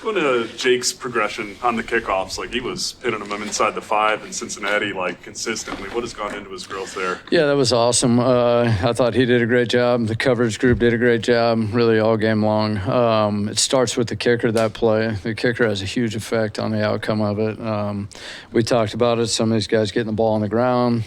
Let's go into Jake's progression on the kickoffs. Like, he was pinning them inside the 5 in Cincinnati, like, consistently. What has gone into his growth there? Yeah, that was awesome. I thought he did a great job. The coverage group did a great job, really all game long. It starts with the kicker, that play. The kicker has a huge effect on the outcome of it. We talked about it. Some of these guys getting the ball on the ground.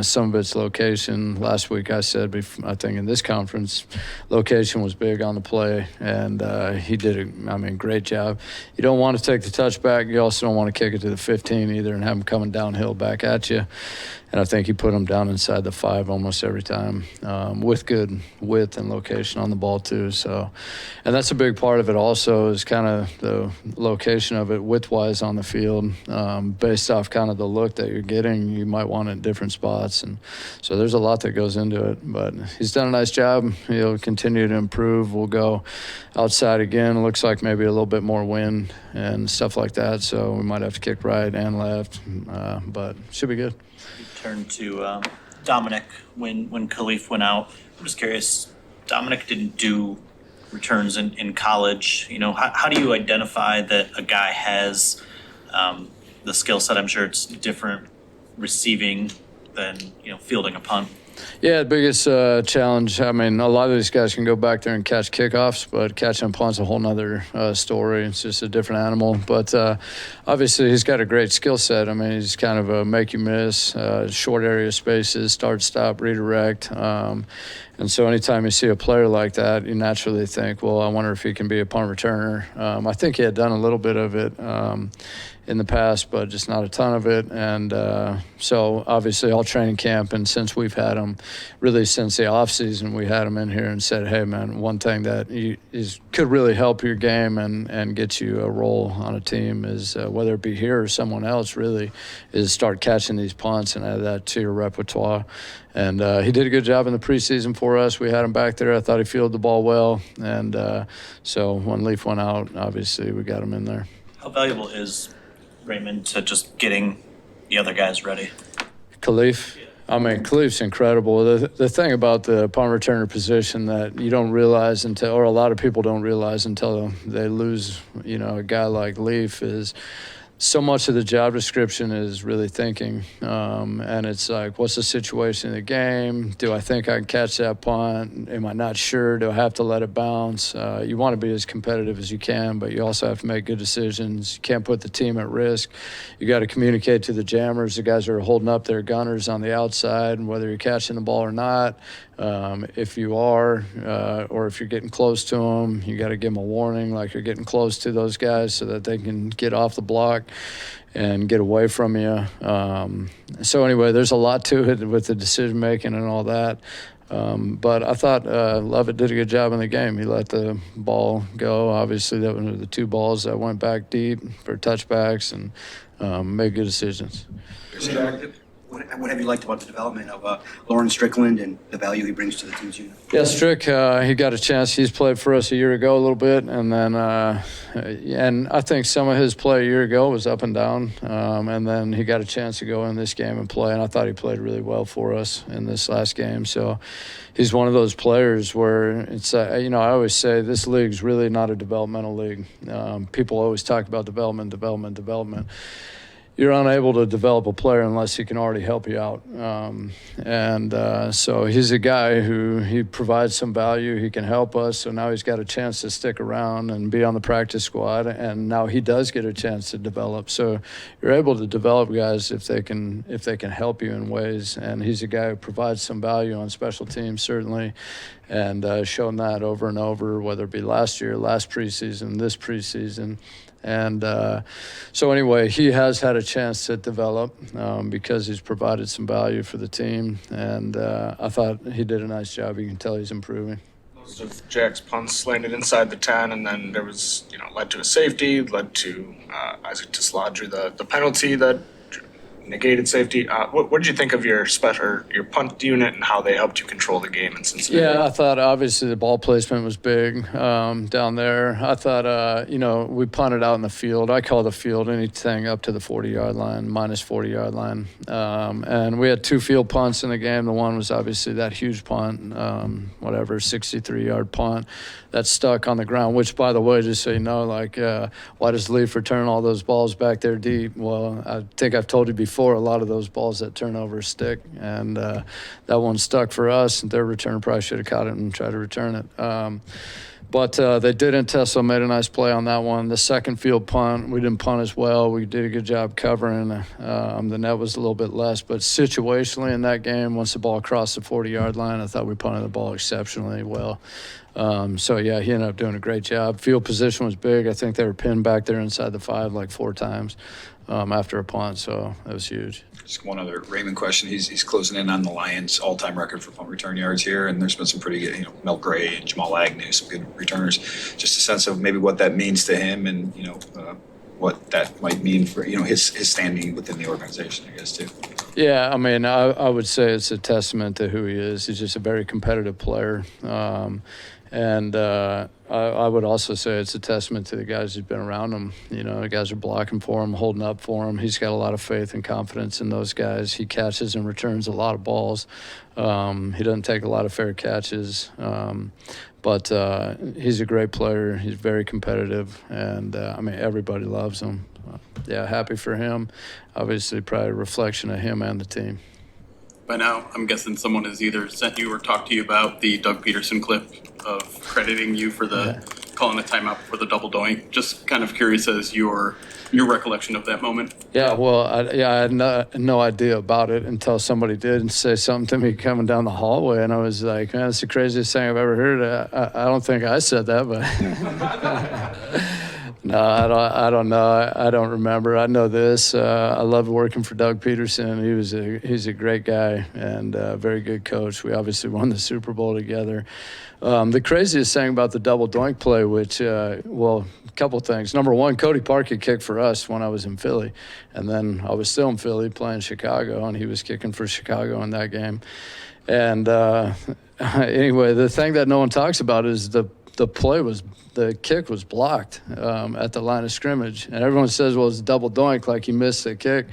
Some of it's location. Last week I said, I think in this conference, location was big on the play, and he did a great job. You don't want to take the touchback. You also don't want to kick it to the 15 either and have him coming downhill back at you. And I think he put him down inside the 5 almost every time, with good width and location on the ball too. So, and that's a big part of it also, is kind of the location of it width-wise on the field, based off kind of the look that you're getting. You might want it in different spots, and so there's a lot that goes into it. But he's done a nice job. He'll continue to improve. We'll go outside again. It looks like maybe a little bit more wind and stuff like that. So we might have to kick right and left, but should be good. Turn to Dominic when Khalif went out. I'm just curious, Dominic didn't do returns in college. You know, how do you identify that a guy has the skill set? I'm sure it's different receiving than, fielding a punt. Yeah, the biggest challenge, a lot of these guys can go back there and catch kickoffs, but catching a punt's a whole nother story. It's just a different animal. But obviously he's got a great skill set. He's kind of a make you miss, short area spaces, start, stop, redirect. And so anytime you see a player like that, you naturally think, well, I wonder if he can be a punt returner. I think he had done a little bit of it in the past, but just not a ton of it. And so obviously all training camp, and since we've had him, really since the off season, we had him in here and said, hey man, one thing that could really help your game and get you a role on a team is, whether it be here or someone else, really, is start catching these punts and add that to your repertoire. And he did a good job in the preseason for us. We had him back there. I thought he fielded the ball well. And so when Leaf went out, obviously we got him in there. How valuable is Raymond to just getting the other guys ready? Khalif? Khalif's incredible. The thing about the punt returner position that you don't realize until, or a lot of people don't realize until they lose, a guy like Leaf, is so much of the job description is really thinking. And it's like, what's the situation in the game? Do I think I can catch that punt? Am I not sure? Do I have to let it bounce? You want to be as competitive as you can, but you also have to make good decisions. You can't put the team at risk. You got to communicate to the jammers, the guys that are holding up their gunners on the outside, and whether you're catching the ball or not. If you are, or if you're getting close to them, you got to give them a warning, like you're getting close to those guys so that they can get off the block and get away from you. So anyway, there's a lot to it with the decision making and all that. But I thought Lovett did a good job in the game. He let the ball go. Obviously, that was the 2 balls that went back deep for touchbacks and made good decisions. What have you liked about the development of Lauren Strickland and the value he brings to the team's unit? Yeah, Strick, he got a chance. He's played for us a year ago a little bit, and then and I think some of his play a year ago was up and down, and then he got a chance to go in this game and play, and I thought he played really well for us in this last game. So he's one of those players where it's, I always say this league's really not a developmental league. People always talk about development. You're unable to develop a player unless he can already help you out. So he's a guy who he provides some value. He can help us. So now he's got a chance to stick around and be on the practice squad. And now he does get a chance to develop. So you're able to develop guys if they can help you in ways. And he's a guy who provides some value on special teams, certainly. And shown that over and over, whether it be last year, last preseason, this preseason. And so anyway, he has had a chance to develop because he's provided some value for the team. And I thought he did a nice job. You can tell he's improving. Most of Jack's punts landed inside the 10, and then there was, led to a safety, led to Isaac Tisladri, the penalty that negated safety. What did you think of your punt unit and how they helped you control the game in Cincinnati? Yeah, I thought obviously the ball placement was big down there. I thought, we punted out in the field. I call the field anything up to the 40-yard line, minus 40-yard line. And we had 2 field punts in the game. The one was obviously that huge punt, 63-yard punt that stuck on the ground, which, by the way, just so you know, why does Leaf return all those balls back there deep? Well, I think I've told you before, a lot of those balls that turn over stick, and that one stuck for us. Their return probably should have caught it and tried to return it. But they didn't. Tesla made a nice play on that one. The second field punt, we didn't punt as well. We did a good job covering. The net was a little bit less. But situationally in that game, once the ball crossed the 40-yard line, I thought we punted the ball exceptionally well. He ended up doing a great job. Field position was big. I think they were pinned back there inside the 5 like 4 times after a punt, so that was huge. Just one other Raymond question. He's closing in on the Lions' all-time record for punt return yards here, and there's been some pretty good, Mel Gray and Jamal Agnew, some good returners. Just a sense of maybe what that means to him, and what that might mean for his standing within the organization, I guess, too. Yeah, I mean, I would say it's a testament to who he is. He's just a very competitive player. I would also say it's a testament to the guys who've been around him. The guys are blocking for him, holding up for him. He's got a lot of faith and confidence in those guys. He catches and returns a lot of balls. He doesn't take a lot of fair catches. But he's a great player. He's very competitive. And, everybody loves him. Happy for him. Obviously, probably a reflection of him and the team. By now, I'm guessing someone has either sent you or talked to you about the Doug Peterson clip of crediting you for calling a timeout for the double doink. Just kind of curious as your recollection of that moment. Yeah, well, I had no idea about it until somebody did say something to me coming down the hallway, and I was like, man, that's the craziest thing I've ever heard. I don't think I said that, but... No, I don't know. I don't remember. I know this. I loved working for Doug Peterson. He's a great guy and a very good coach. We obviously won the Super Bowl together. The craziest thing about the double doink play, which, a couple things. Number one, Cody Parkey kicked for us when I was in Philly. And then I was still in Philly playing Chicago, and he was kicking for Chicago in that game. And anyway, the thing that no one talks about is the kick was blocked at the line of scrimmage. And everyone says, well, it's a double doink, like he missed the kick.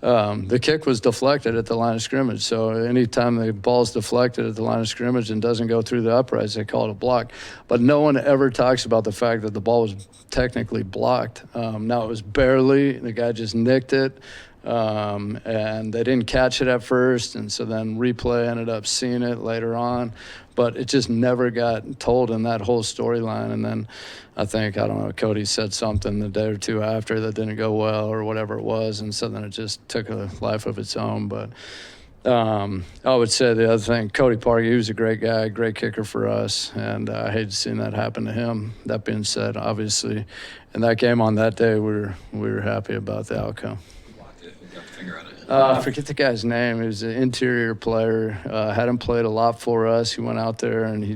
The kick was deflected at the line of scrimmage. So anytime the ball's deflected at the line of scrimmage and doesn't go through the uprights, they call it a block. But no one ever talks about the fact that the ball was technically blocked. Now, it was barely. The guy just nicked it. And they didn't catch it at first, and so then replay ended up seeing it later on, but it just never got told in that whole storyline. And then I think, Cody said something the day or two after that didn't go well or whatever it was, and so then it just took a life of its own. But I would say the other thing, Cody Parkey, he was a great guy, great kicker for us, and I hate seeing that happen to him. That being said, obviously, in that game on that day, we were happy about the outcome. I forget the guy's name. He was an interior player. Hadn't played a lot for us. He went out there and he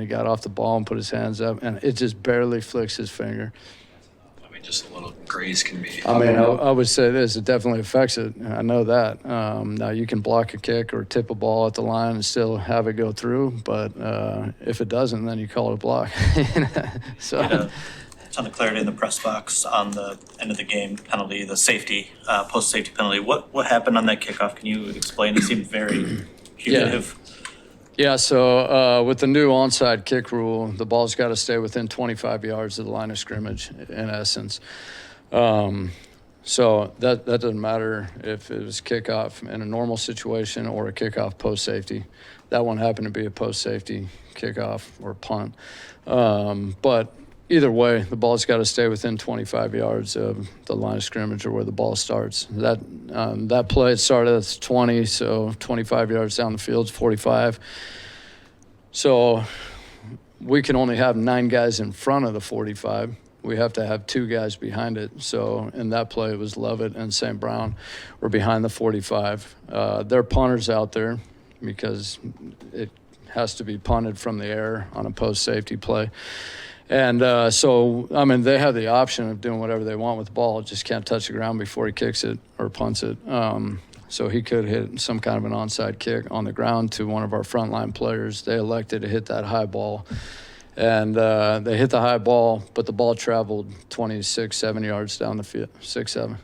got off the ball and put his hands up, and it just barely flicks his finger. Just a little graze can be. I would say this: it definitely affects it. I know that. Now you can block a kick or tip a ball at the line and still have it go through, but if it doesn't, then you call it a block. So. A ton of clarity in the press box on the end of the game penalty, the safety, post-safety penalty. What happened on that kickoff? Can you explain? It seemed very punitive. Yeah, so with the new onside kick rule, the ball's got to stay within 25 yards of the line of scrimmage, in essence. So that doesn't matter if it was kickoff in a normal situation or a kickoff post-safety. That one happened to be a post-safety kickoff or punt. But either way, the ball's got to stay within 25 yards of the line of scrimmage or where the ball starts. That play started at 20, so 25 yards down the field is 45. So we can only have 9 guys in front of the 45. We have to have 2 guys behind it. So in that play, it was Lovett and St. Brown were behind the 45. There are punters out there because it has to be punted from the air on a post-safety play. And so, I mean, they have the option of doing whatever they want with the ball, just can't touch the ground before he kicks it or punts it. So he could hit some kind of an onside kick on the ground to one of our frontline players. They elected to hit that high ball. And they hit the high ball, but the ball traveled 26, 7 yards down the field. 6, 7.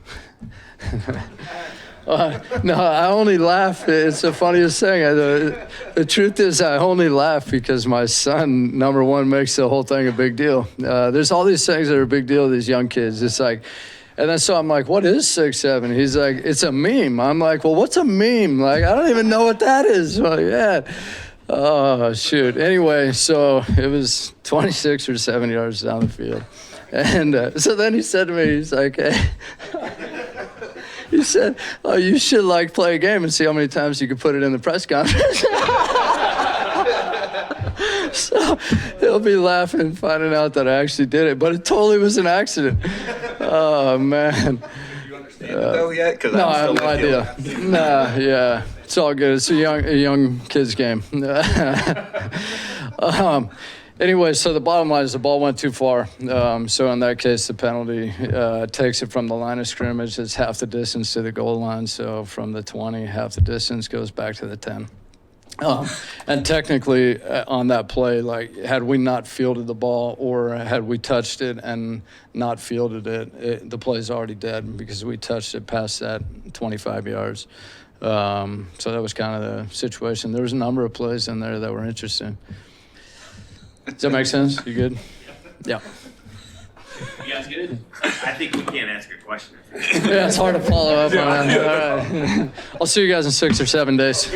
No, I only laugh. It's the funniest thing. The truth is, I only laugh because my son, number one, makes the whole thing a big deal. There's all these things that are a big deal to these young kids. It's like, and then so I'm like, what is 6, 7? He's like, it's a meme. I'm like, well, what's a meme? Like, I don't even know what that is. Like, yeah. Oh, shoot. Anyway, so it was 26 or 7 yards down the field. And so then he said to me, he's like, hey. He said, oh, you should like play a game and see how many times you could put it in the press conference. So he'll be laughing, finding out that I actually did it. But it totally was an accident. Oh, man. You understand it though yet? 'Cause No, I'm I have still no with you. idea. Nah, yeah. It's all good. It's a young kid's game. Anyway, so the bottom line is the ball went too far. So in that case, the penalty takes it from the line of scrimmage. It's half the distance to the goal line. So from the 20, half the distance goes back to the 10. And technically, on that play, like, had we not fielded the ball or had we touched it and not fielded it, the play's already dead because we touched it past that 25 yards. So that was kind of the situation. There was a number of plays in there that were interesting. Does that make sense? You good? Yeah. You guys good? I think we can't ask a question. Yeah, it's hard to follow up on that. All right. I'll see you guys in 6 or 7 days.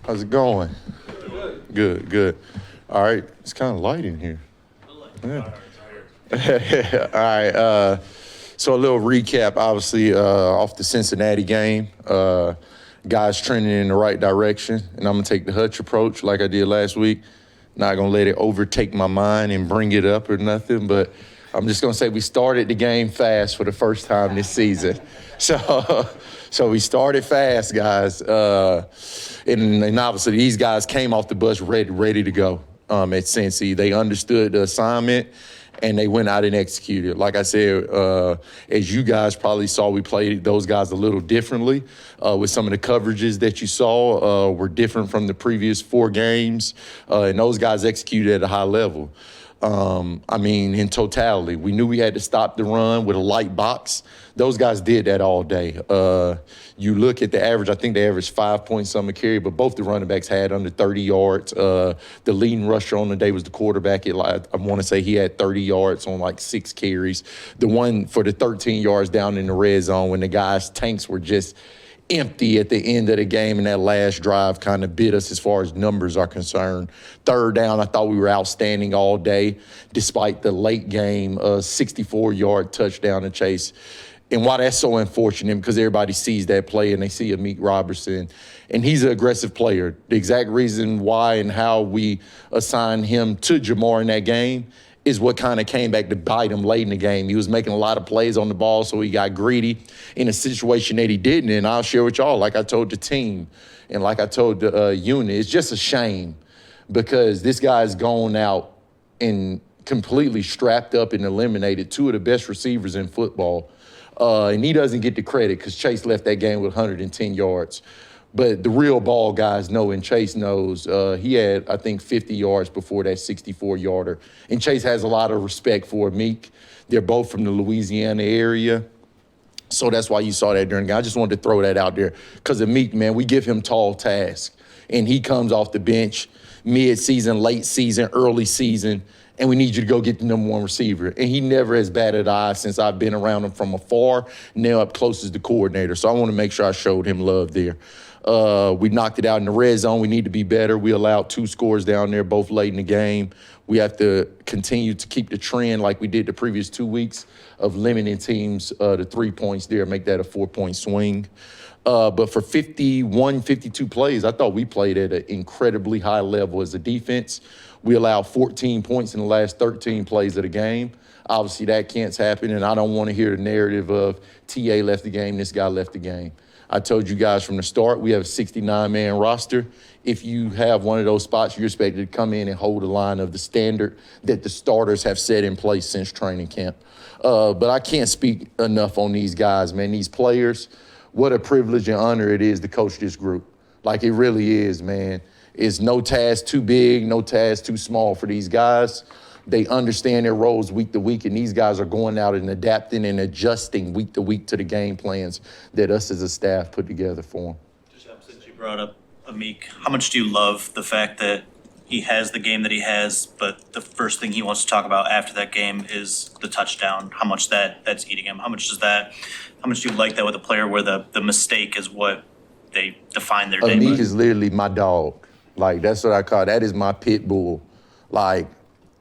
How's it going? Good, good. All right, it's kind of light in here. Yeah. All right, so a little recap, obviously, off the Cincinnati game. Guys trending in the right direction, and I'm going to take the Hutch approach like I did last week. Not going to let it overtake my mind and bring it up or nothing, but I'm just going to say we started the game fast for the first time this season. So we started fast, guys. And obviously these guys came off the bus ready to go at Cincy. They understood the assignment, and they went out and executed. Like I said, as you guys probably saw, we played those guys a little differently with some of the coverages that you saw were different from the previous 4 games, and those guys executed at a high level. I mean, in totality, we knew we had to stop the run with a light box. Those guys did that all day. You look at the average, I think they averaged 5 points some a carry, but both the running backs had under 30 yards. The leading rusher on the day was the quarterback. I want to say he had 30 yards on like 6 carries. The one for the 13 yards down in the red zone when the guys' tanks were just empty at the end of the game, and that last drive kind of bit us as far as numbers are concerned. Third down, I thought we were outstanding all day, despite the late game 64-yard touchdown to Chase. And why that's so unfortunate, because everybody sees that play and they see Amik Robertson, and he's an aggressive player. The exact reason why and how we assigned him to Jamar in that game is what kind of came back to bite him late in the game. He was making a lot of plays on the ball, so he got greedy in a situation that he didn't. And I'll share with y'all, like I told the team and like I told the unit, it's just a shame because this guy's gone out and completely strapped up and eliminated 2 of the best receivers in football. And he doesn't get the credit because Chase left that game with 110 yards. But the real ball guys know, and Chase knows, he had, I think, 50 yards before that 64-yarder. And Chase has a lot of respect for Meek. They're both from the Louisiana area. So that's why you saw that during the game. I just wanted to throw that out there because of Meek, man, we give him tall tasks. And he comes off the bench mid-season, late season, early season, and we need you to go get the number 1 receiver. And he never has batted an eye since I've been around him from afar, now up close as the coordinator. So I want to make sure I showed him love there. We knocked it out in the red zone. We need to be better. We allowed 2 scores down there, both late in the game. We have to continue to keep the trend like we did the previous 2 weeks of limiting teams to 3 points there, make that a 4-point swing. But for 51, 52 plays, I thought we played at an incredibly high level as a defense. We allowed 14 points in the last 13 plays of the game. Obviously, that can't happen, and I don't want to hear the narrative of TA left the game, this guy left the game. I told you guys from the start, we have a 69-man roster. If you have one of those spots, you're expected to come in and hold the line of the standard that the starters have set in place since training camp. But I can't speak enough on these guys, man. These players, what a privilege and honor it is to coach this group. Like, it really is, man. It's no task too big, no task too small for these guys. They understand their roles week to week, and these guys are going out and adapting and adjusting week to week to the game plans that us as a staff put together for them. Just since you brought up Amik, how much do you love the fact that he has the game that he has, but the first thing he wants to talk about after that game is the touchdown, how much that's eating him? How much do you like that with a player where the mistake is what they define their day by? Amik is literally my dog. Like, that's what I call it. That is my pit bull. Like,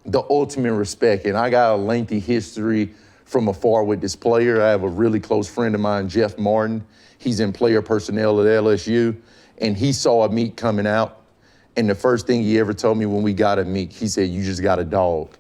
the ultimate respect. And I got a lengthy history from afar with this player. I have a really close friend of mine, Jeff Morton. He's in player personnel at LSU. And he saw Amik coming out. And the first thing he ever told me when we got Amik, he said, "You just got a dog."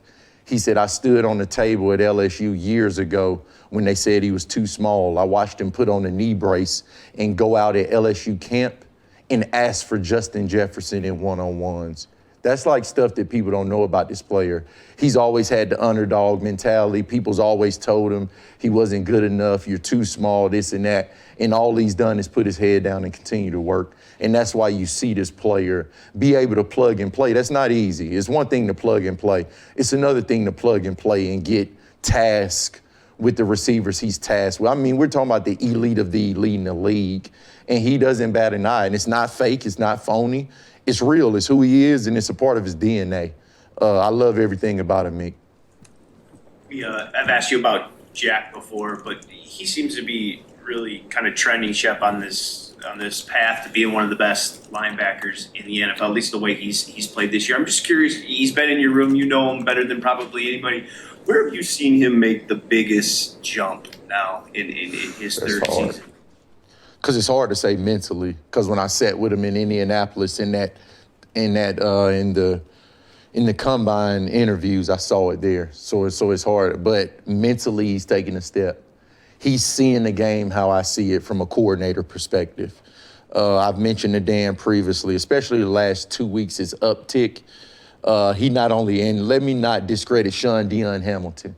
He said, "I stood on the table at LSU years ago when they said he was too small. I watched him put on a knee brace and go out at LSU camp and ask for Justin Jefferson in one-on-ones." That's like stuff that people don't know about this player. He's always had the underdog mentality. People's always told him he wasn't good enough, you're too small, this and that. And all he's done is put his head down and continue to work. And that's why you see this player be able to plug and play. That's not easy. It's one thing to plug and play. It's another thing to plug and play and get tasked with the receivers he's tasked with. I mean, we're talking about the elite of the elite in the league, and he doesn't bat an eye. And it's not fake, it's not phony. It's real, it's who he is, and it's a part of his DNA. I love everything about him, Mick. I've asked you about Jack before, but he seems to be really kind of trending, Shep, on this path to being one of the best linebackers in the NFL, at least the way he's played this year. I'm just curious, he's been in your room, you know him better than probably anybody. Where have you seen him make the biggest jump now in his third season? Because it's hard to say mentally. Because when I sat with him in Indianapolis in the combine interviews, I saw it there. So it's hard. But mentally, he's taking a step. He's seeing the game how I see it from a coordinator perspective. I've mentioned to Dan previously, especially the last 2 weeks, his uptick. He not only, and let me not discredit Sean Deion Hamilton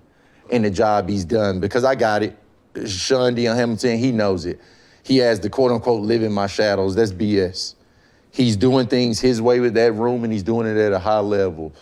and the job he's done, because I got it. Sean Deion Hamilton, he knows it. He has the quote-unquote live in my shadows. That's BS. He's doing things his way with that room, and he's doing it at a high level.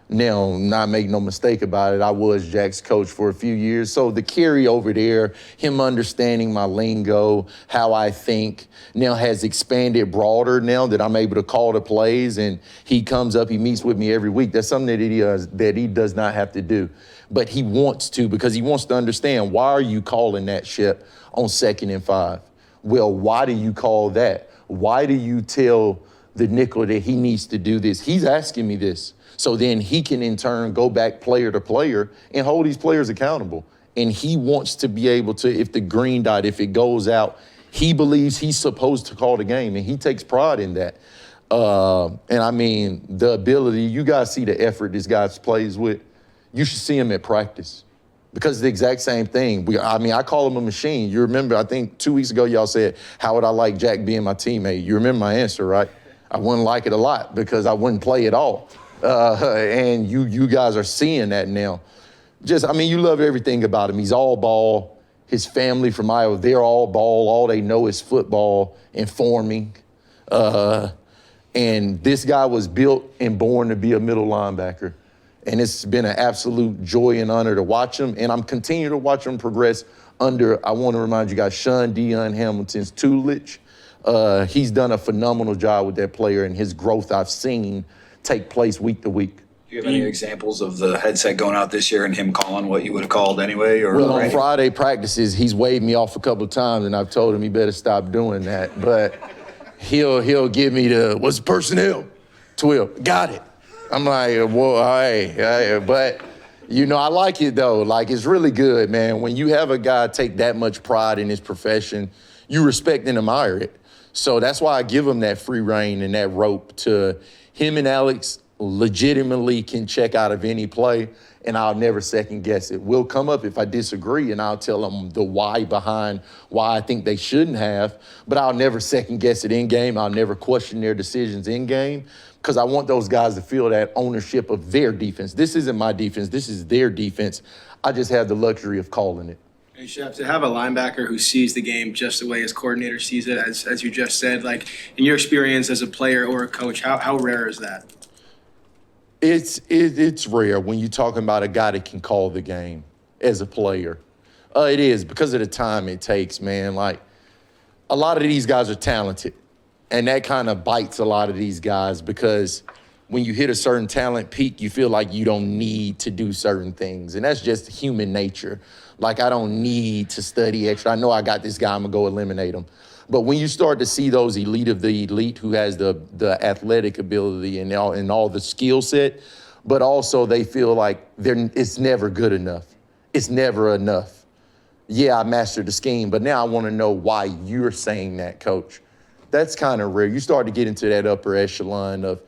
Now, not make no mistake about it, I was Jack's coach for a few years. So the carry over there, him understanding my lingo, how I think, now has expanded broader now that I'm able to call the plays, and he comes up, he meets with me every week. That's something that he does not have to do. But he wants to, because he wants to understand, why are you calling that, Shep, on 2nd and 5? Well, why do you call that? Why do you tell the nickel that he needs to do this? He's asking me this. So then he can in turn go back player to player and hold these players accountable. And he wants to be able to, if the green dot, if it goes out, he believes he's supposed to call the game, and he takes pride in that. And I mean, the ability, you guys see the effort this guy plays with. You should see him at practice. Because it's the exact same thing. I call him a machine. You remember, I think 2 weeks ago, y'all said, how would I like Jack being my teammate? You remember my answer, right? I wouldn't like it a lot because I wouldn't play at all. And you guys are seeing that now. You love everything about him. He's all ball. His family from Iowa, they're all ball. All they know is football and forming. And this guy was built and born to be a middle linebacker. And it's been an absolute joy and honor to watch him. And I'm continuing to watch him progress under, I want to remind you guys, Sean Deion Hamilton's tutelage. He's done a phenomenal job with that player, and his growth I've seen take place week to week. Do you have any examples of the headset going out this year and him calling what you would have called anyway? Or well, on Friday practices, he's waved me off a couple of times, and I've told him he better stop doing that. But he'll give me what's the personnel? 12. Got it. I'm like, well, hey, but, I like it, though. Like, it's really good, man. When you have a guy take that much pride in his profession, you respect and admire it. So that's why I give him that free rein and that rope to him and Alex. legitimately can check out of any play, and I'll never second guess it. We'll come up if I disagree, and I'll tell them the why behind why I think they shouldn't have, but I'll never second guess it in game. I'll never question their decisions in game, because I want those guys to feel that ownership of their defense. This isn't my defense. This is their defense. I just have the luxury of calling it. Hey, Shep, to have a linebacker who sees the game just the way his coordinator sees it, as you just said, like in your experience as a player or a coach, how rare is that? It's rare when you're talking about a guy that can call the game as a player. It is because of the time it takes, man. Like, a lot of these guys are talented, and that kind of bites a lot of these guys because when you hit a certain talent peak, you feel like you don't need to do certain things, and that's just human nature. Like, I don't need to study extra. I know I got this guy, I'm going to go eliminate him. But when you start to see those elite of the elite who has the athletic ability and all the skill set, but also they feel like it's never good enough. It's never enough. Yeah, I mastered the scheme, but now I want to know why you're saying that, coach. That's kind of rare. You start to get into that upper echelon of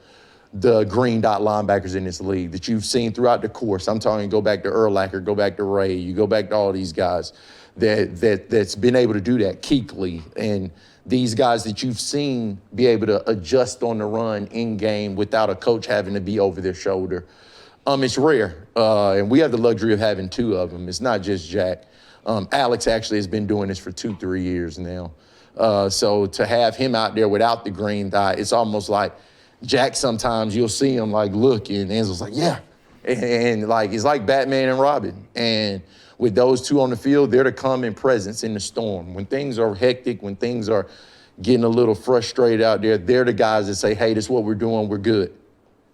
the green dot linebackers in this league that you've seen throughout the course. I'm talking, go back to Urlacher, go back to Ray, you go back to all these guys that's been able to do that, Keekly, and these guys that you've seen be able to adjust on the run in game without a coach having to be over their shoulder. It's rare, and we have the luxury of having two of them. It's not just Jack. Alex actually has been doing this for 2-3 years now. So to have him out there without the green dot, it's almost like Jack, sometimes you'll see him like look, and Enzo's like, yeah. And like, it's like Batman and Robin. And with those two on the field, they're the calming presence in the storm. When things are hectic, when things are getting a little frustrated out there, they're the guys that say, hey, this is what we're doing, we're good.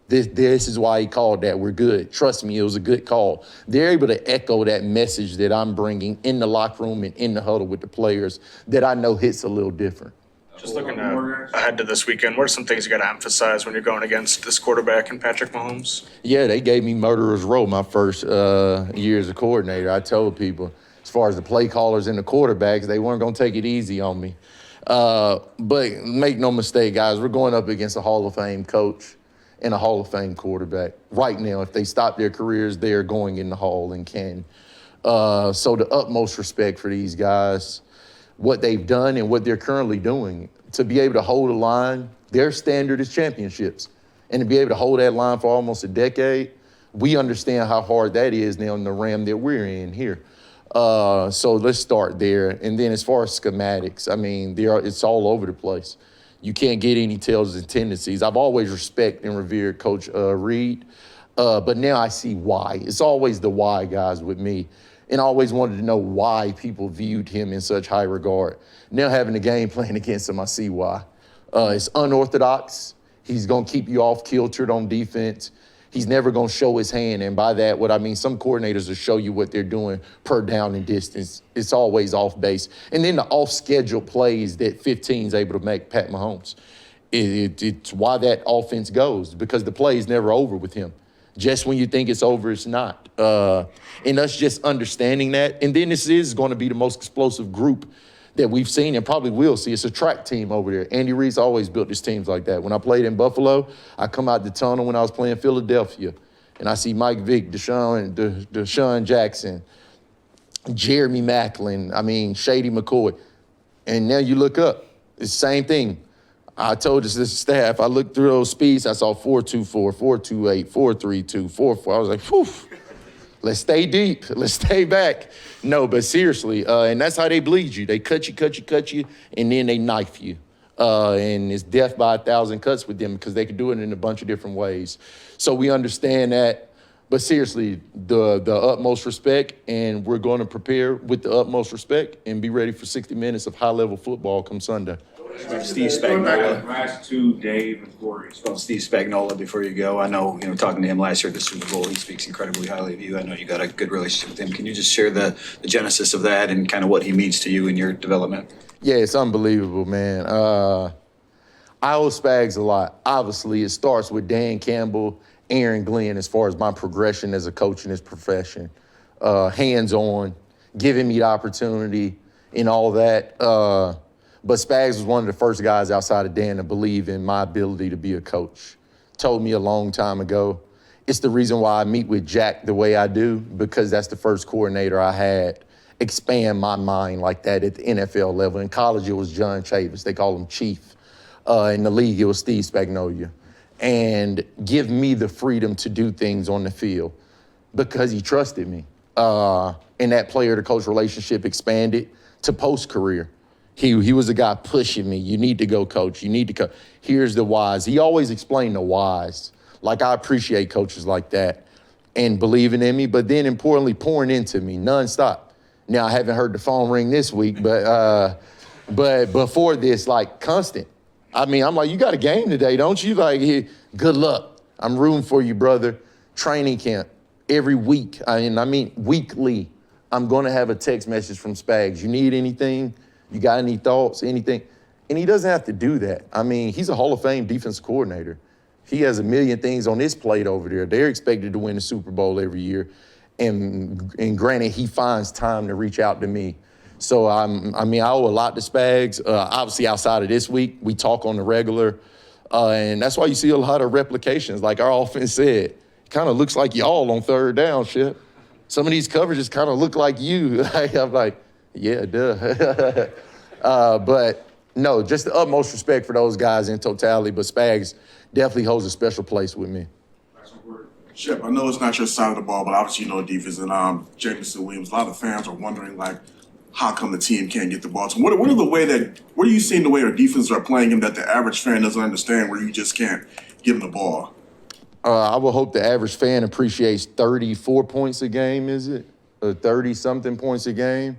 This is why he called that, we're good. Trust me, it was a good call. They're able to echo that message that I'm bringing in the locker room and in the huddle with the players that I know hits a little different. Just looking ahead to this weekend, what are some things you got to emphasize when you're going against this quarterback and Patrick Mahomes? Yeah, they gave me murderer's row my first year as a coordinator. I told people, as far as the play callers and the quarterbacks, they weren't going to take it easy on me. But make no mistake, guys, we're going up against a Hall of Fame coach and a Hall of Fame quarterback. Right now, if they stop their careers, they are going in the Hall and can. So the utmost respect for these guys, what they've done and what they're currently doing. To be able to hold a line, their standard is championships. And to be able to hold that line for almost a decade, we understand how hard that is now in the realm that we're in here. So let's start there. And then as far as schematics, I mean, it's all over the place. You can't get any tells and tendencies. I've always respected and revered Coach Reed, but now I see why. It's always the why, guys, with me. And I always wanted to know why people viewed him in such high regard. Now having a game plan against him, I see why. It's unorthodox. He's going to keep you off kiltered on defense. He's never going to show his hand. And by that, what I mean, some coordinators will show you what they're doing per down and distance. It's always off base. And then the off-schedule plays that 15 is able to make Pat Mahomes. It's why that offense goes, because the play is never over with him. Just when you think it's over, it's not. And us just understanding that. And then this is going to be the most explosive group that we've seen and probably will see. It's a track team over there. Andy Reid's always built his teams like that. When I played in Buffalo, I come out the tunnel when I was playing Philadelphia, and I see Mike Vick, Deshaun Jackson, Jeremy Maclin, Shady McCoy. And now you look up, it's the same thing. I told this staff, I looked through those speeds, I saw 4.24, 4.28, 4.32, 4.4. I was like, whew, let's stay deep, let's stay back. No, but seriously, and that's how they bleed you. They cut you, and then they knife you. And it's death by 1,000 cuts with them because they can do it in a bunch of different ways. So we understand that, but seriously, the utmost respect, and we're going to prepare with the utmost respect and be ready for 60 minutes of high-level football come Sunday. Steve Spagnuolo. Last two, Dave and Corey. Well, Steve Spagnuolo, before you go, I know, talking to him last year at the Super Bowl, he speaks incredibly highly of you. I know you got a good relationship with him. Can you just share the genesis of that and kind of what he means to you in your development? Yeah, it's unbelievable, man. I owe Spags a lot. Obviously, it starts with Dan Campbell, Aaron Glenn, as far as my progression as a coach in this profession. Hands-on, giving me the opportunity and all that. But Spags was one of the first guys outside of Dan to believe in my ability to be a coach, told me a long time ago. It's the reason why I meet with Jack the way I do, because that's the first coordinator I had expand my mind like that at the NFL level. In college, it was John Chavis. They call him Chief. In the league, it was Steve Spagnuolo. And give me the freedom to do things on the field because he trusted me. And that player-to-coach relationship expanded to post-career. He was the guy pushing me. You need to go, coach. You need to go. Here's the whys. He always explained the whys. Like, I appreciate coaches like that and believing in me, but then importantly, pouring into me nonstop. Now, I haven't heard the phone ring this week, but before this, like, constant. I mean, I'm like, you got a game today, don't you? Like, here, good luck. I'm rooting for you, brother. Training camp every week. I mean, weekly. I'm going to have a text message from Spags. You need anything? You got any thoughts, anything? And he doesn't have to do that. I mean, he's a Hall of Fame defensive coordinator. He has a million things on his plate over there. They're expected to win the Super Bowl every year. And granted, he finds time to reach out to me. So, I owe a lot to Spags. Obviously, outside of this week, we talk on the regular. And that's why you see a lot of replications. Like our offense said, it kind of looks like y'all on third down, Shep. Some of these coverages kind of look like you. I'm like, yeah, duh. But no, just the utmost respect for those guys in totality. But Spags definitely holds a special place with me. Shep, I know it's not your side of the ball, but obviously you know defense and Jameson Williams. A lot of fans are wondering, like, how come the team can't get the ball to him? What are you seeing the way our defenses are playing him that the average fan doesn't understand where you just can't give him the ball? I would hope the average fan appreciates 34 points a game, is it? Or 30-something points a game.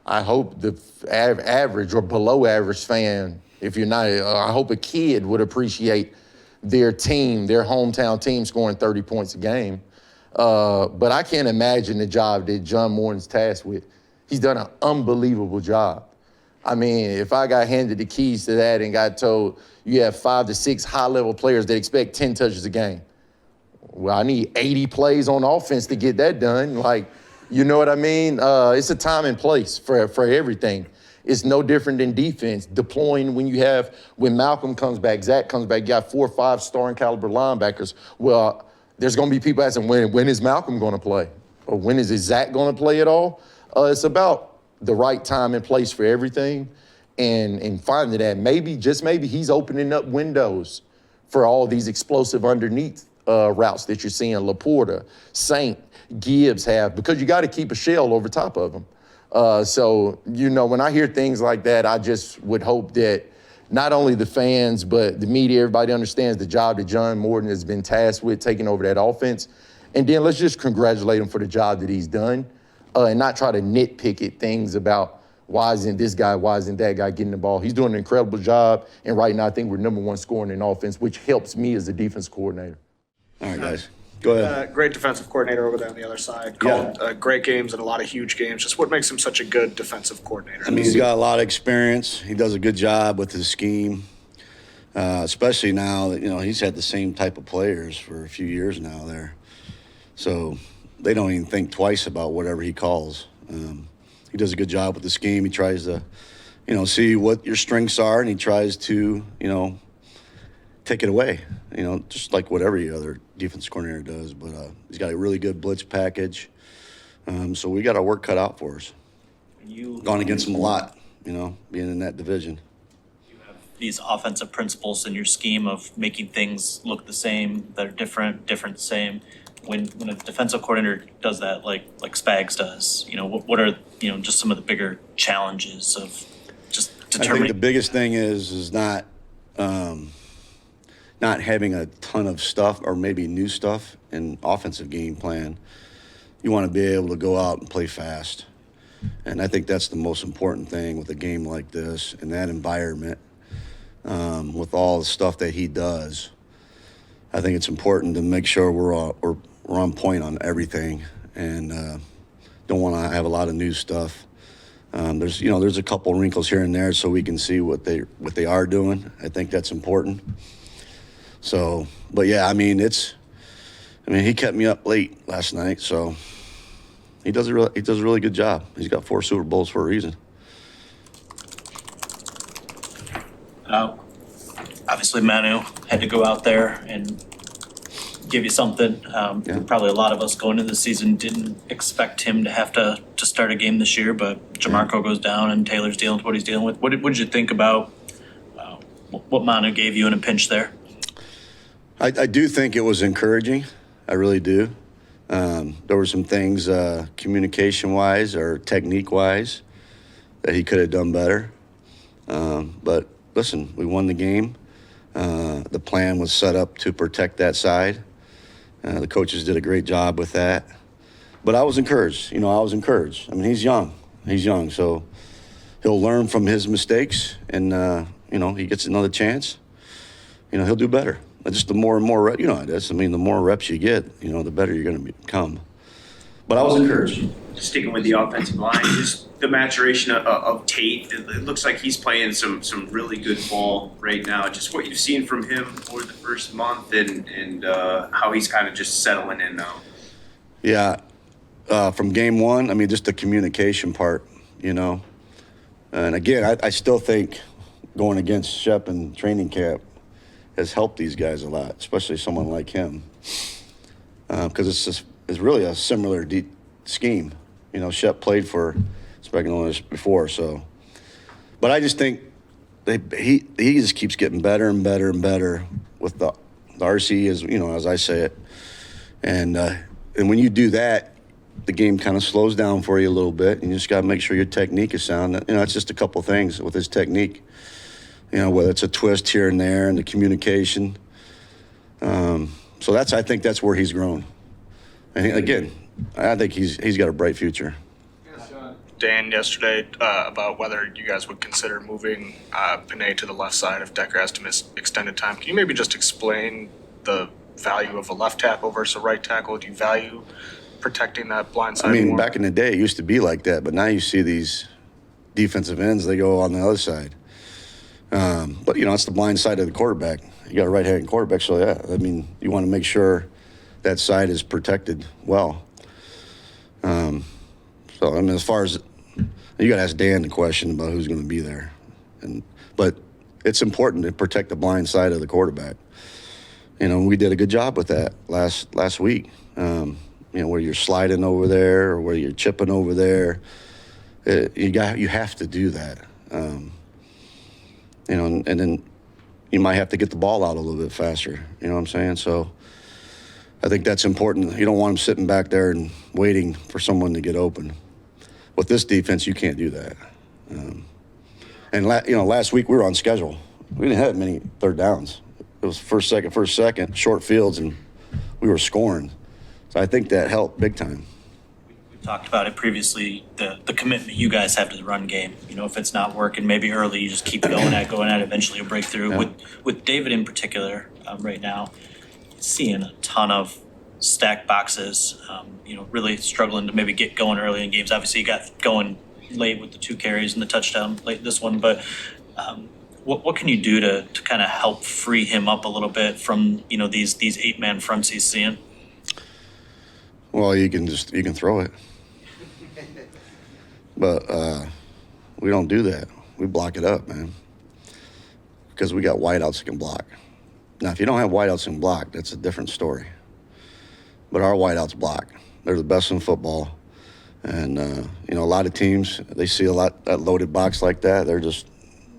I hope the average or below average fan, if you're not, I hope a kid would appreciate their team, their hometown team scoring 30 points a game. But I can't imagine the job that John Morton's tasked with. He's done an unbelievable job. I mean, if I got handed the keys to that and got told you have 5 to 6 high-level players that expect 10 touches a game, well, I need 80 plays on offense to get that done. Like, you know what I mean? It's a time and place for everything. It's no different than defense. Deploying when Malcolm comes back, Zach comes back, you got 4 or 5 starting caliber linebackers. Well, there's going to be people asking, when is Malcolm going to play? Or when is Zach going to play at all? It's about the right time and place for everything and finding that just maybe he's opening up windows for all these explosive underneath routes that you're seeing Laporta, Saint, Gibbs have, because you got to keep a shell over top of them. So, you know, when I hear things like that, I just would hope that not only the fans, but the media, everybody understands the job that John Morton has been tasked with taking over that offense. And then let's just congratulate him for the job that he's done and not try to nitpick at things about why isn't this guy, why isn't that guy getting the ball. He's doing an incredible job. And right now, I think we're #1 scoring in offense, which helps me as a defense coordinator. All right, guys. Go ahead. Great defensive coordinator over there on the other side. Called great games and a lot of huge games. Just what makes him such a good defensive coordinator? I mean, he's got a lot of experience. He does a good job with his scheme, especially now that, you know, he's had the same type of players for a few years now there. So they don't even think twice about whatever he calls. He does a good job with the scheme. He tries to, you know, see what your strengths are, and he tries to, you know, take it away, you know, just like what every other defense coordinator does. But he's got a really good blitz package. So we got our work cut out for us. Gone against him a lot, you know, being in that division. You have these offensive principles in your scheme of making things look the same, that are different, same. When a defensive coordinator does that, like Spags does, you know, what are, you know, just some of the bigger challenges of just determining? I think the biggest thing is not having a ton of stuff or maybe new stuff in offensive game plan. You want to be able to go out and play fast. And I think that's the most important thing with a game like this and that environment, with all the stuff that he does. I think it's important to make sure we're on point on everything and don't want to have a lot of new stuff. There's a couple wrinkles here and there so we can see what they are doing. I think that's important. So, but yeah, he kept me up late last night, so he does a really good job. He's got 4 Super Bowls for a reason. Obviously, Manu had to go out there and give you something. Yeah. Probably a lot of us going into the season didn't expect him to have to start a game this year, but Jamarco goes down and Taylor's dealing with what he's dealing with. What did you think about what Manu gave you in a pinch there? I do think it was encouraging. I really do. There were some things communication-wise or technique-wise that he could have done better. But listen, we won the game. The plan was set up to protect that side. The coaches did a great job with that. But I was encouraged. I was encouraged. I mean, he's young. So he'll learn from his mistakes, and, he gets another chance. He'll do better. Just the more and more, how it is. I mean, the more reps you get, the better you're going to become. But I was encouraged. Sticking with the offensive line, just the maturation of Tate. It looks like he's playing some really good ball right now. Just what you've seen from him for the first month and how he's kind of just settling in now. Yeah. From game one, I mean, just the communication part, And again, I still think going against Shep in training camp has helped these guys a lot, especially someone like him. Because it's really a similar scheme. Shep played for Spagnuolo before, so. But I just think he just keeps getting better and better and better with the RC, as I say it. And when you do that, the game kind of slows down for you a little bit, and you just got to make sure your technique is sound. It's just a couple things with his technique. Whether it's a twist here and there and the communication. So I think that's where he's grown. And again, I think he's got a bright future. Dan yesterday about whether you guys would consider moving Panay to the left side if Decker has to miss extended time. Can you maybe just explain the value of a left tackle versus a right tackle? Do you value protecting that blind side? I mean, more? back in the day, it used to be like that, but now you see these defensive ends, they go on the other side. But, it's the blind side of the quarterback. You got a right-handed quarterback, so, yeah, I mean, you want to make sure that side is protected well. As far as you got to ask Dan the question about who's going to be there. But it's important to protect the blind side of the quarterback. We did a good job with that last week. Where you're sliding over there or where you're chipping over there. You have to do that. And then you might have to get the ball out a little bit faster. You know what I'm saying? So I think that's important. You don't want them sitting back there and waiting for someone to get open. With this defense, you can't do that. Last week we were on schedule. We didn't have many third downs. It was first, second, short fields, and we were scoring. So I think that helped big time. Talked about it previously, the commitment you guys have to the run game. If it's not working, maybe early, you just keep going at eventually you'll break through. Yeah. With David in particular, right now, seeing a ton of stacked boxes, really struggling to maybe get going early in games. Obviously, you got going late with the 2 carries and the touchdown late this one, but what can you do to kind of help free him up a little bit from, these 8-man fronts he's seeing? Well, you can throw it. But we don't do that. We block it up, man. Because we got wideouts that can block. Now, if you don't have wideouts that can block, that's a different story. But our wideouts block. They're the best in football. And, a lot of teams, they see that loaded box like that, they're just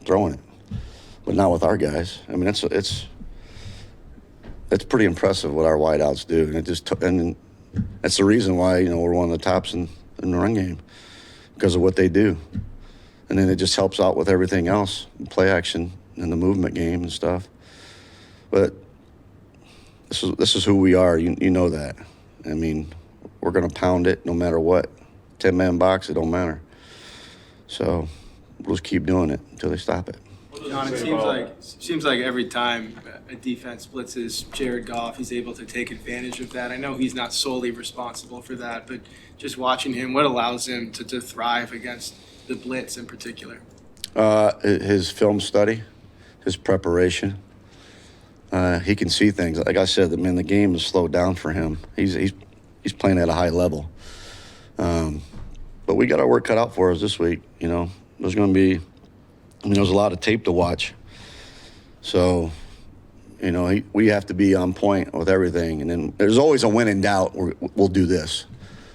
throwing it. But not with our guys. I mean, it's pretty impressive what our wideouts do. And that's the reason why, we're one of the tops in the run game. Because of what they do. And then it just helps out with everything else, play action and the movement game and stuff. But this is who we are. You know that. I mean, we're going to pound it no matter what. 10-man box, it don't matter. So we'll just keep doing it until they stop it. John, it seems like every time a defense blitzes Jared Goff, he's able to take advantage of that. I know he's not solely responsible for that, but just watching him, what allows him to thrive against the blitz in particular? His film study, his preparation. He can see things. Like I said, the game has slowed down for him. He's playing at a high level. But we got our work cut out for us this week. There's going to be, there's a lot of tape to watch. So You know, we have to be on point with everything. And then there's always a when in doubt, we'll do this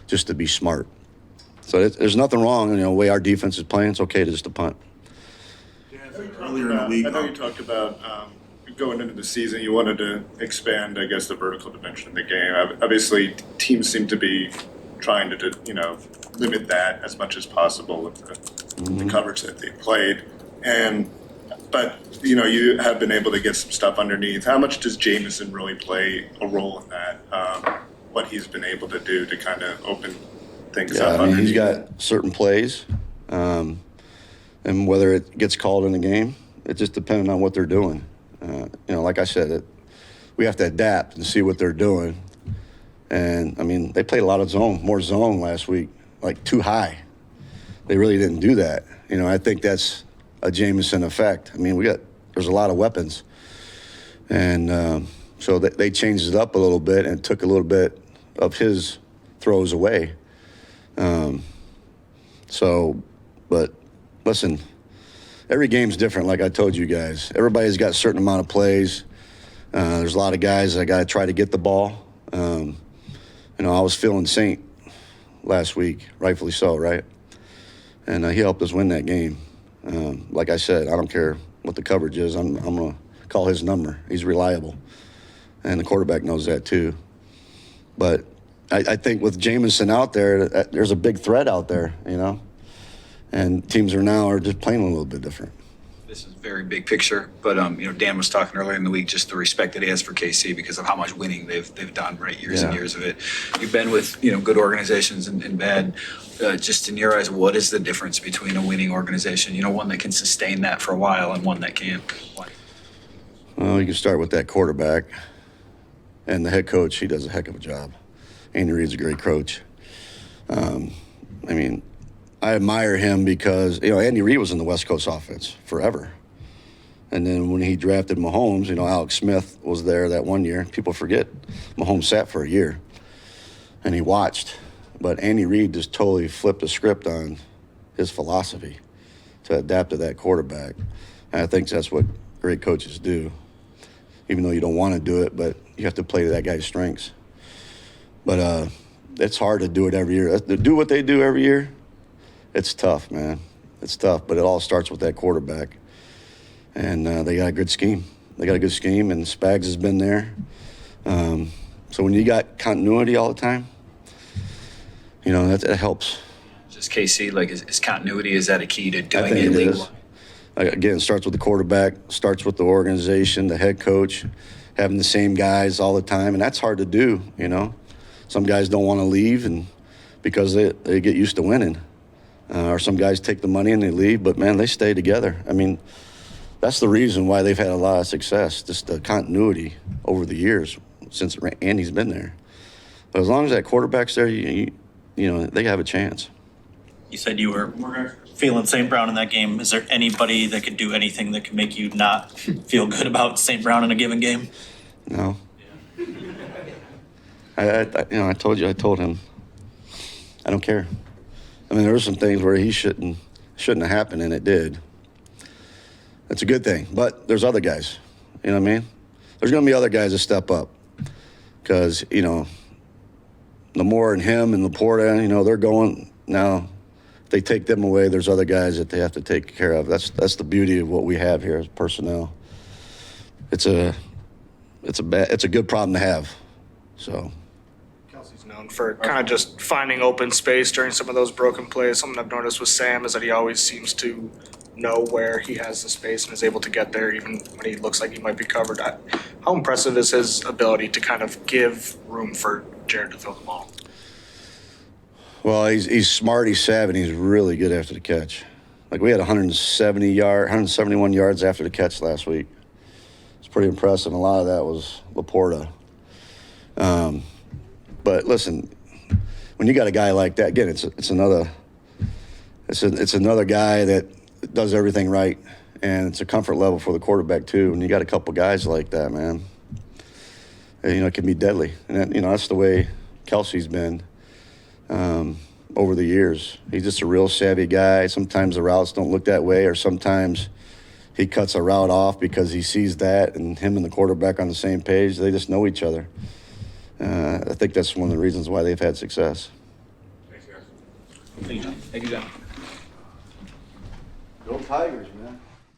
just to be smart. So there's nothing wrong, you know, the way our defense is playing. It's okay to just to punt. Earlier in the week, I know you talked about going into the season, you wanted to expand, I guess, the vertical dimension of the game. Obviously, teams seem to be trying to, you know, limit that as much as possible with the coverage that they played. But you know, you have been able to get some stuff underneath. How much does Jamison really play a role in that? What he's been able to do to kind of open things up. I mean, underneath? he's got certain plays, and whether it gets called in the game, it just depends on what they're doing. You know, like I said, we have to adapt and see what they're doing. And I mean, they played a lot of more zone last week, like too high. They really didn't do that. You know, I think that's a Jamison effect. I mean, there's a lot of weapons. And so they changed it up a little bit and took a little bit of his throws away. But listen, every game's different, like I told you guys. Everybody's got a certain amount of plays. There's a lot of guys that got to try to get the ball. You know, I was feeling Saint last week, rightfully so, right? And he helped us win that game. Like I said, I don't care what the coverage is. I'm going to call his number. He's reliable. And the quarterback knows that too. But I think with Jamison out there, there's a big threat out there, you know. And teams are just playing a little bit different. This is very big picture, but you know, Dan was talking earlier in the week just the respect that he has for KC because of how much winning they've done, right? Years and years of it. You've been with, you know, good organizations and bad. Just in your eyes, what is the difference between a winning organization, you know, one that can sustain that for a while and one that can't? Well, you can start with that quarterback and the head coach. He does a heck of a job. Andy Reid's a great coach. I mean, I admire him because, you know, Andy Reid was in the West Coast offense forever. And then when he drafted Mahomes, you know, Alex Smith was there that one year. People forget Mahomes sat for a year and he watched. But Andy Reid just totally flipped the script on his philosophy to adapt to that quarterback. And I think that's what great coaches do, even though you don't want to do it, but you have to play to that guy's strengths. But it's hard to do it every year. To do what they do every year, it's tough, man. It's tough, but it all starts with that quarterback. And they got a good scheme. They got a good scheme, and Spags has been there. So when you got continuity all the time, you know, that helps. Just KC, like, is continuity, is that a key to doing I think it it league-wide? is. Again, it starts with the quarterback, starts with the organization, the head coach, having the same guys all the time, and that's hard to do, you know. Some guys don't want to leave and because they get used to winning. Or some guys take the money and they leave, but, man, they stay together. I mean, that's the reason why they've had a lot of success, just the continuity over the years since Andy's been there. But as long as that quarterback's there, you know, they have a chance. You said you were feeling St. Brown in that game. Is there anybody that could do anything that could make you not feel good about St. Brown in a given game? No. I told him, I don't care. I mean, there were some things where he shouldn't have happened, and it did. That's a good thing. But there's other guys. You know what I mean? There's going to be other guys that step up because, you know, Lamore and him and Laporta, you know, they're going now. If they take them away, there's other guys that they have to take care of. That's the beauty of what we have here as personnel. It's a good problem to have. So. Kelsey's known for kind of just finding open space during some of those broken plays. Something I've noticed with Sam is that he always seems to know where he has the space and is able to get there even when he looks like he might be covered. How impressive is his ability to kind of give room for Jared to throw the ball? Well, he's smart, he's savvy, and he's really good after the catch. Like, we had 171 yards after the catch last week. It's pretty impressive. A lot of that was Laporta. But listen, when you got a guy like that, again, it's another guy that does everything right, and it's a comfort level for the quarterback too. And you got a couple guys like that, man. And, you know, it can be deadly, and that, you know, that's the way Kelsey's been over the years. He's just a real savvy guy. Sometimes the routes don't look that way, or sometimes he cuts a route off because he sees that, and him and the quarterback on the same page, they just know each other. I think that's one of the reasons why they've had success. Thank you, John. Thank you, John. Go Tigers, man.